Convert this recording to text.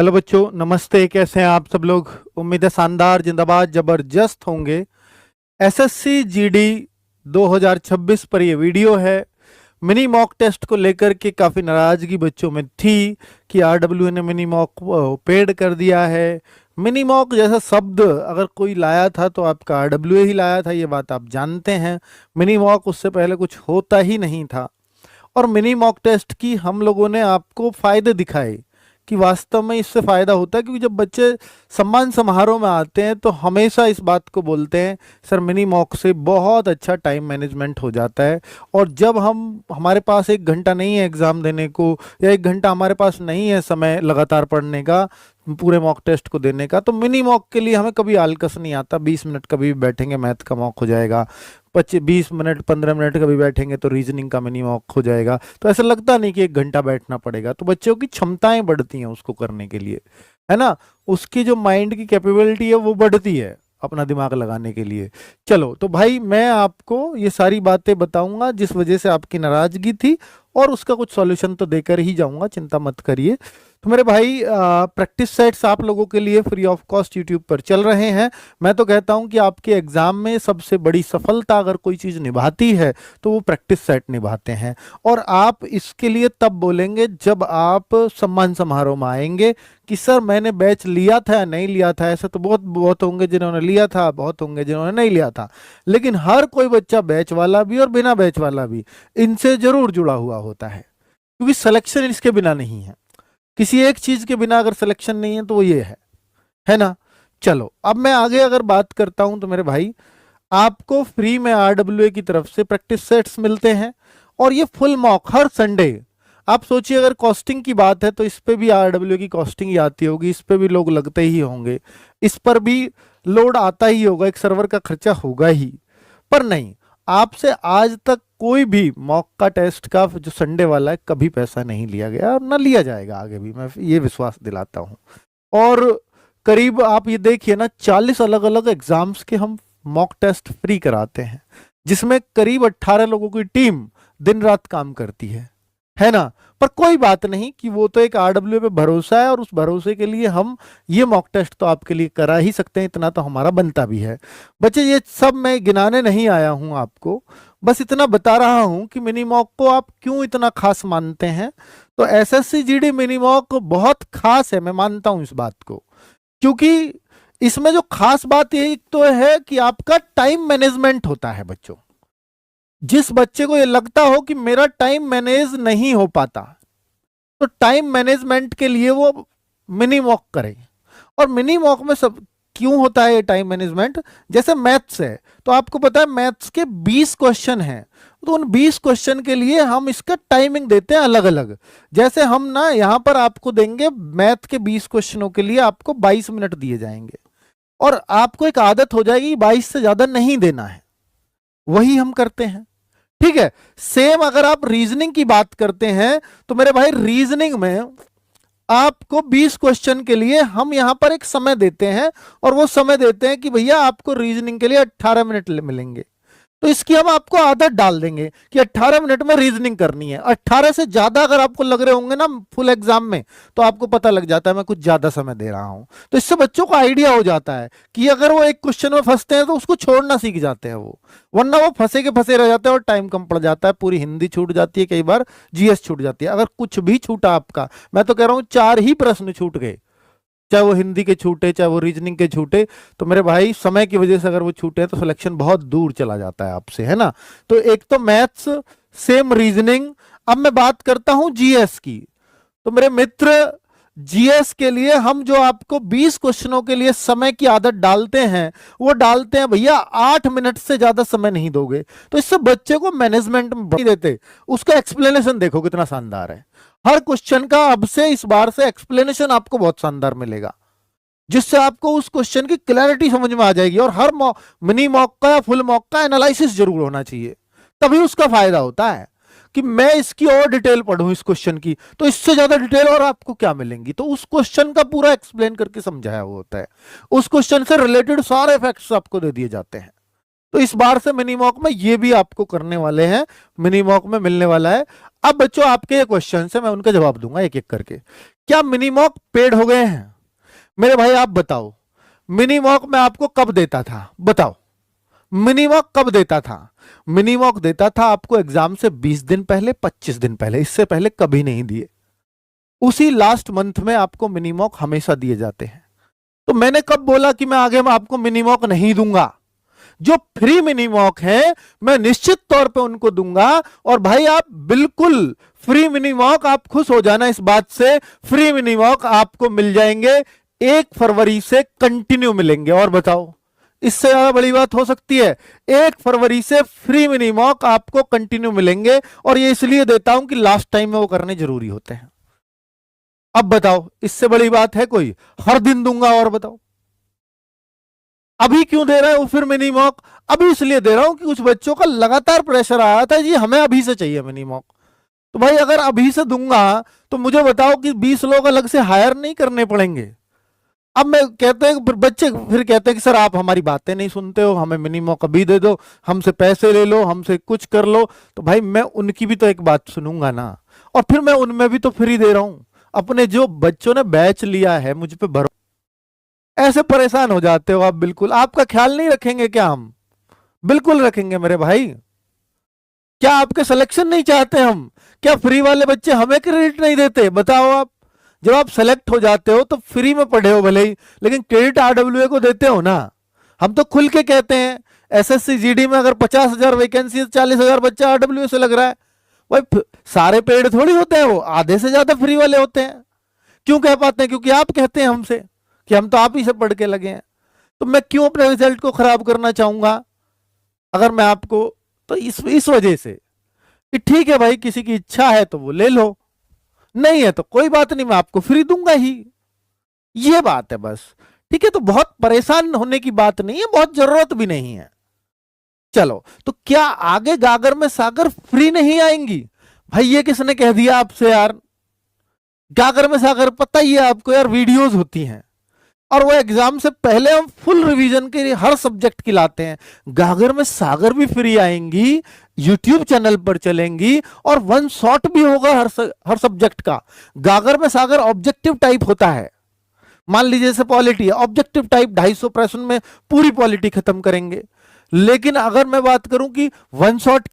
Hello बच्चों, नमस्ते। कैसे हैं आप सब लोग? उम्मीद है शानदार, जिंदाबाद, जबरदस्त होंगे। एसएससी जीडी 2026 पर ये वीडियो है। मिनी मॉक टेस्ट को लेकर के काफ़ी नाराज़गी बच्चों में थी कि आरडब्ल्यू ने मिनी मॉक पेड कर दिया है। मिनी मॉक जैसा शब्द अगर कोई लाया था तो आपका आरडब्ल्यू ही लाया था, ये बात आप जानते हैं। मिनी मॉक उससे पहले कुछ होता ही नहीं था। और मिनी मॉक टेस्ट की हम लोगों ने आपको फायदे दिखाए कि वास्तव में इससे फायदा होता है, क्योंकि जब बच्चे सम्मान समारोह में आते हैं तो हमेशा इस बात को बोलते हैं, सर मिनी मॉक से बहुत अच्छा टाइम मैनेजमेंट हो जाता है। और जब हमारे पास 1 घंटा नहीं है एग्जाम देने को, या 1 घंटा हमारे पास नहीं है समय लगातार पढ़ने का, पूरे मॉक टेस्ट को देने का, तो मिनी मॉक के लिए हमें कभी आलकस नहीं आता। 20 मिनट कभी भी बैठेंगे मैथ का मॉक हो जाएगा, 20 मिनट 15 मिनट कभी बैठेंगे तो रीजनिंग का मिनी मॉक हो जाएगा। तो ऐसा लगता नहीं कि 1 घंटा बैठना पड़ेगा। तो बच्चों की क्षमताएं बढ़ती हैं उसको करने के लिए, है ना। उसकी जो माइंड की कैपेबिलिटी है वो बढ़ती है अपना दिमाग लगाने के लिए। चलो तो भाई, मैं आपको ये सारी बातें बताऊंगा जिस वजह से आपकी नाराजगी थी, और उसका कुछ सॉल्यूशन तो देकर ही जाऊंगा, चिंता मत करिए। तो मेरे भाई, प्रैक्टिस सेट्स आप लोगों के लिए फ्री ऑफ कॉस्ट यूट्यूब पर चल रहे हैं। मैं तो कहता हूं कि आपके एग्जाम में सबसे बड़ी सफलता अगर कोई चीज़ निभाती है तो वो प्रैक्टिस सेट निभाते हैं। और आप इसके लिए तब बोलेंगे जब आप सम्मान समारोह में आएंगे कि सर मैंने बैच लिया था या नहीं लिया था। ऐसा तो बहुत बहुत होंगे जिन्होंने लिया था, बहुत होंगे जिन्होंने नहीं लिया था, लेकिन हर कोई बच्चा बैच वाला भी और बिना बैच वाला भी इनसे जरूर जुड़ा हुआ होता है, क्योंकि सिलेक्शन इसके बिना नहीं है। किसी एक चीज के बिना अगर सिलेक्शन नहीं है तो वो ये है ना। चलो अब मैं आगे अगर बात करता हूं तो मेरे भाई, आपको फ्री में आरडब्ल्यूए की तरफ से प्रैक्टिस सेट्स मिलते हैं, और ये फुल मॉक हर संडे। आप सोचिए, अगर कॉस्टिंग की बात है तो इस पे भी आरडब्ल्यू की कॉस्टिंग ही आती होगी, इस पे भी लोग लगते ही होंगे, इस पर भी लोड आता ही होगा, एक सर्वर का खर्चा होगा ही। पर नहीं, आपसे आज तक कोई भी मॉक का टेस्ट का जो संडे वाला है कभी पैसा नहीं लिया गया, और ना लिया जाएगा आगे भी, मैं ये विश्वास दिलाता हूं। और करीब आप ये देखिए ना, 40 अलग अलग एग्जाम्स के हम मॉक टेस्ट फ्री कराते हैं, जिसमें करीब 18 लोगों की टीम दिन रात काम करती है ना। पर कोई बात नहीं, कि वो तो एक आरडब्ल्यू पे भरोसा है, और उस भरोसे के लिए हम ये मॉक टेस्ट तो आपके लिए करा ही सकते हैं, इतना तो हमारा बनता भी है। बच्चे, ये सब मैं गिनाने नहीं आया हूं आपको, बस इतना बता रहा हूं कि मिनी मॉक को आप क्यों इतना खास मानते हैं। तो एसएससी जीडी मिनी मॉक बहुत खास है, मैं मानता हूं इस बात को, क्योंकि इसमें जो खास बात यही तो है कि आपका टाइम मैनेजमेंट होता है बच्चों। जिस बच्चे को ये लगता हो कि मेरा टाइम मैनेज नहीं हो पाता, तो टाइम मैनेजमेंट के लिए वो मिनी मॉक करे। और मिनी मॉक में सब क्यों होता है ये टाइम मैनेजमेंट? जैसे मैथ्स है, तो आपको पता है मैथ्स के 20 क्वेश्चन हैं, तो उन 20 क्वेश्चन के लिए हम इसका टाइमिंग देते हैं अलग अलग। जैसे हम ना यहां पर आपको देंगे मैथ के 20 क्वेश्चनों के लिए आपको 22 मिनट दिए जाएंगे, और आपको एक आदत हो जाएगी 22 से ज्यादा नहीं देना है, वही हम करते हैं। ठीक है। सेम अगर आप रीजनिंग की बात करते हैं तो मेरे भाई, रीजनिंग में आपको 20 क्वेश्चन के लिए हम यहां पर एक समय देते हैं, और वो समय देते हैं कि भैया आपको रीजनिंग के लिए 18 मिनट मिलेंगे। तो इसकी हम आपको आदत डाल देंगे कि 18 मिनट में रीजनिंग करनी है। 18 से ज्यादा अगर आपको लग रहे होंगे ना फुल एग्जाम में, तो आपको पता लग जाता है मैं कुछ ज्यादा समय दे रहा हूं। तो इससे बच्चों को आइडिया हो जाता है कि अगर वो एक क्वेश्चन में फंसते हैं तो उसको छोड़ना सीख जाते हैं वो, वरना वो फंसे के फंसे रह जाते हैं और टाइम कम पड़ जाता है। पूरी हिंदी छूट जाती है, कई बार जीएस छूट जाती है। अगर कुछ भी छूटा आपका, मैं तो कह रहा हूं 4 ही प्रश्न छूट गए, चाहे वो हिंदी के छूटे चाहे वो रीजनिंग के छूटे, तो मेरे भाई समय की वजह से अगर वो छूटे तो सिलेक्शन बहुत दूर चला जाता है आपसे, है ना। तो एक तो मैथ्स, सेम रीजनिंग। अब मैं बात करता हूं जीएस की। तो मेरे मित्र, जीएस के लिए हम जो आपको 20 क्वेश्चनों के लिए समय की आदत डालते हैं, वो डालते हैं भैया 8 मिनट से ज्यादा समय नहीं दोगे। तो इससे बच्चे को मैनेजमेंट में नहीं देते। उसका एक्सप्लेनेशन देखो कितना शानदार है। हर क्वेश्चन का अब से इस बार से एक्सप्लेनेशन आपको बहुत शानदार मिलेगा, जिससे आपको उस क्वेश्चन की क्लैरिटी समझ में आ जाएगी। और हर मिनी मॉक का या फुल मॉक का एनालिसिस जरूर होना चाहिए, तभी उसका फायदा होता है कि मैं इसकी और डिटेल पढ़ूं इस क्वेश्चन की, तो इससे ज्यादा डिटेल और आपको क्या मिलेंगी। तो उस क्वेश्चन का पूरा एक्सप्लेन करके समझाया हुआ होता है, उस क्वेश्चन से रिलेटेड सारे फैक्ट्स आपको दे दिए जाते हैं। तो इस बार से मिनी मॉक में ये भी आपको करने वाले हैं, मिनी मॉक में मिलने वाला है। अब बच्चों, आपके ये क्वेश्चन है, मैं उनका जवाब दूंगा एक एक करके। क्या मिनी मॉक पेड हो गए हैं? मेरे भाई आप बताओ, मिनी मॉक मैं आपको कब देता था? बताओ, मिनी मॉक कब देता था? मिनी मॉक देता था आपको एग्जाम से 20 दिन पहले, 25 दिन पहले, इससे पहले कभी नहीं दिए। उसी लास्ट मंथ में आपको मिनी मॉक हमेशा दिए जाते हैं। तो मैंने कब बोला कि मैं आगे में आपको मिनी मॉक नहीं दूंगा? जो फ्री मिनी मॉक है मैं निश्चित तौर पे उनको दूंगा। और भाई आप बिल्कुल फ्री मिनी मॉक, आप खुश हो जाना इस बात से, फ्री मिनी मॉक आपको मिल जाएंगे 1 फरवरी से कंटिन्यू मिलेंगे। और बताओ इससे ज्यादा बड़ी बात हो सकती है? 1 फरवरी से फ्री मिनी मॉक आपको कंटिन्यू मिलेंगे। और ये इसलिए देता हूं कि लास्ट टाइम में वो करने जरूरी होते हैं। अब बताओ इससे बड़ी बात है कोई? हर दिन दूंगा। और बताओ अभी क्यों दे रहे हो फिर मिनी मॉक? अभी इसलिए दे रहा हूं कि कुछ बच्चों का लगातार प्रेशर आ रहा था जी हमें अभी से चाहिए मिनी मॉक। तो भाई अगर अभी से दूंगा तो मुझे बताओ कि 20 लोग अलग से हायर नहीं करने पड़ेंगे। अब मैं कहते हैं फिर बच्चे फिर कहते हैं कि सर आप हमारी बातें नहीं सुनते हो, हमें मिनी मॉक अभी दे दो, हमसे पैसे ले लो, हमसे कुछ कर लो। तो भाई मैं उनकी भी तो एक बात सुनूंगा ना। और फिर मैं उनमें भी तो फ्री दे रहा हूं। अपने जो बच्चों ने बैच लिया है मुझ पे भरोसा, ऐसे परेशान हो जाते हो आप। बिल्कुल आपका ख्याल नहीं रखेंगे क्या हम? बिल्कुल रखेंगे मेरे भाई। क्या आपके सिलेक्शन नहीं चाहते हम? क्या फ्री वाले बच्चे हमें क्रेडिट नहीं देते? बताओ आप। जब आप सेलेक्ट हो जाते हो तो फ्री में पढ़े हो भले ही, लेकिन क्रेडिट आरडब्ल्यूए को देते हो ना। हम तो खुल के कहते हैं एसएससी जीडी में अगर 50,000 वैकेंसी, 40,000 बच्चा आरडब्ल्यूए से लग रहा है। भाई सारे पेड थोड़ी होते हैं, वो आधे से ज्यादा फ्री वाले होते हैं। क्यों कह पाते हैं? क्योंकि आप कहते हैं हमसे कि हम तो आप ही से पढ़ के लगे हैं। तो मैं क्यों अपने रिजल्ट को खराब करना चाहूंगा अगर मैं आपको? तो इस वजह से कि ठीक है भाई किसी की इच्छा है तो वो ले लो, नहीं है तो कोई बात नहीं, मैं आपको फ्री दूंगा ही। ये बात है बस। ठीक है, तो बहुत परेशान होने की बात नहीं है, बहुत जरूरत भी नहीं है। चलो तो क्या आगे गागर में सागर फ्री नहीं आएंगी? भाई ये किसने कह दिया आपसे यार? गागर में सागर पता ही है आपको यार, वीडियोस होती हैं और वो एग्जाम से पहले हम फुल रिवीजन के लिए हर सब्जेक्ट की लाते हैं। गागर में सागर भी फ्री आएंगी, यूट्यूब चैनल पर चलेंगी और 1 शॉट भी होगा हर सब्जेक्ट का। गागर में सागर ऑब्जेक्टिव टाइप होता है। मान लीजिए जैसे पॉलिटी है, ऑब्जेक्टिव टाइप 250 प्रश्न में पूरी पॉलिटी खत्म करेंगे। लेकिन अगर मैं बात करूं कि 1 शॉट